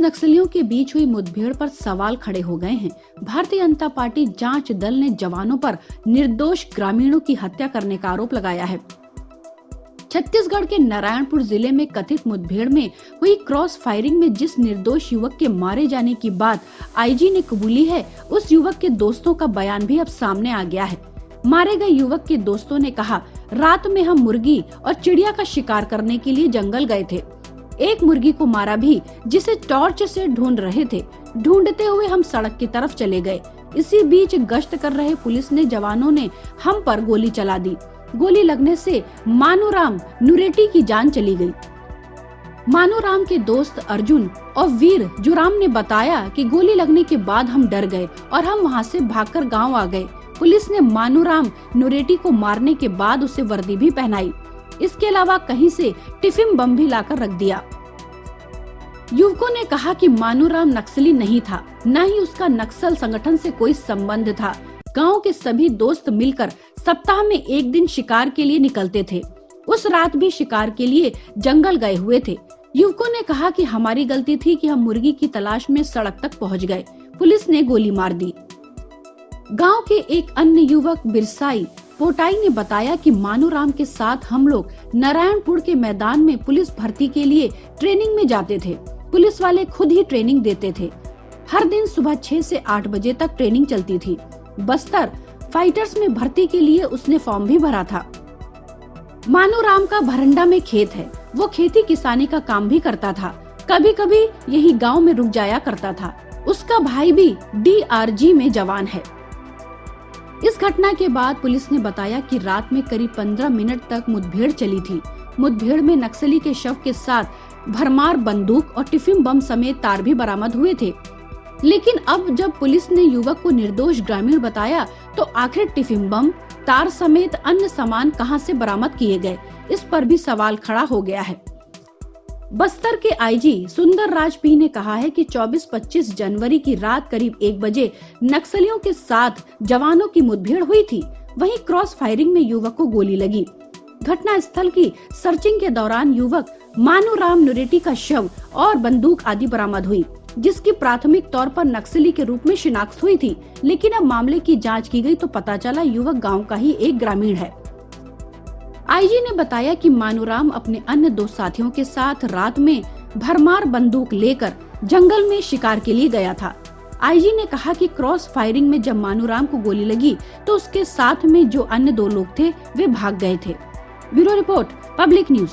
नक्सलियों के बीच हुई मुठभेड़ पर सवाल खड़े हो गए हैं। भारतीय जनता पार्टी जांच दल ने जवानों पर निर्दोष ग्रामीणों की हत्या करने का आरोप लगाया है। छत्तीसगढ़ के नारायणपुर जिले में कथित मुठभेड़ में हुई क्रॉस फायरिंग में जिस निर्दोष युवक के मारे जाने की बात आईजी ने कबूली है, उस युवक के दोस्तों का बयान भी अब सामने आ गया है। मारे गए युवक के दोस्तों ने कहा, रात में हम मुर्गी और चिड़िया का शिकार करने के लिए जंगल गए थे। एक मुर्गी को मारा भी, जिसे टॉर्च से ढूंढ रहे थे। ढूंढते हुए हम सड़क की तरफ चले गए। इसी बीच गश्त कर रहे पुलिस ने जवानों ने हम पर गोली चला दी। गोली लगने से मानूराम नुरेटी की जान चली गई। मानूराम के दोस्त अर्जुन और वीर जुराम ने बताया कि गोली लगने के बाद हम डर गए और हम वहां से भागकर गांव आ गए। पुलिस ने मानूराम नुरेटी को मारने के बाद उसे वर्दी भी पहनाई। इसके अलावा कहीं से टिफिन बम भी लाकर रख दिया। युवकों ने कहा कि मानूराम नक्सली नहीं था, न ही उसका नक्सल संगठन से कोई संबंध था। गांव के सभी दोस्त मिलकर सप्ताह में एक दिन शिकार के लिए निकलते थे। उस रात भी शिकार के लिए जंगल गए हुए थे। युवकों ने कहा कि हमारी गलती थी कि हम मुर्गी की तलाश में सड़क तक पहुंच गए। पुलिस ने गोली मार दी। गांव के एक अन्य युवक बिरसाई पोटाई ने बताया कि मानूराम के साथ हम लोग नारायणपुर के मैदान में पुलिस भर्ती के लिए ट्रेनिंग में जाते थे। पुलिस वाले खुद ही ट्रेनिंग देते थे। हर दिन सुबह 6 से 8 बजे तक ट्रेनिंग चलती थी। बस्तर फाइटर्स में भर्ती के लिए उसने फॉर्म भी भरा था। मानूराम का भरंडा में खेत है। वो खेती किसानी का काम भी करता था। कभी कभी यही गांव में रुक जाया करता था। उसका भाई भी DRG में जवान है। इस घटना के बाद पुलिस ने बताया कि रात में करीब 15 मिनट तक मुठभेड़ चली थी। मुठभेड़ में नक्सली के शव के साथ भरमार बंदूक और टिफिन बम समेत तार भी बरामद हुए थे। लेकिन अब जब पुलिस ने युवक को निर्दोष ग्रामीण बताया, तो आखिर टिफिन बम, तार समेत अन्य सामान कहां से बरामद किए गए, इस पर भी सवाल खड़ा हो गया है। बस्तर के आईजी सुंदर राज पी ने कहा है कि 24-25 जनवरी की रात करीब 1 बजे नक्सलियों के साथ जवानों की मुठभेड़ हुई थी। वहीं क्रॉस फायरिंग में युवक को गोली लगी। घटना स्थल की सर्चिंग के दौरान युवक मानूराम नुरेटी का शव और बंदूक आदि बरामद हुई, जिसकी प्राथमिक तौर पर नक्सली के रूप में शिनाख्त हुई थी। लेकिन अब मामले की जांच की गई तो पता चला युवक गांव का ही एक ग्रामीण है। आईजी ने बताया कि मानूराम अपने अन्य 2 साथियों के साथ रात में भरमार बंदूक लेकर जंगल में शिकार के लिए गया था। आईजी ने कहा कि क्रॉस फायरिंग में जब मानूराम को गोली लगी तो उसके साथ में जो अन्य 2 लोग थे वे भाग गए थे। Bureau report, public news.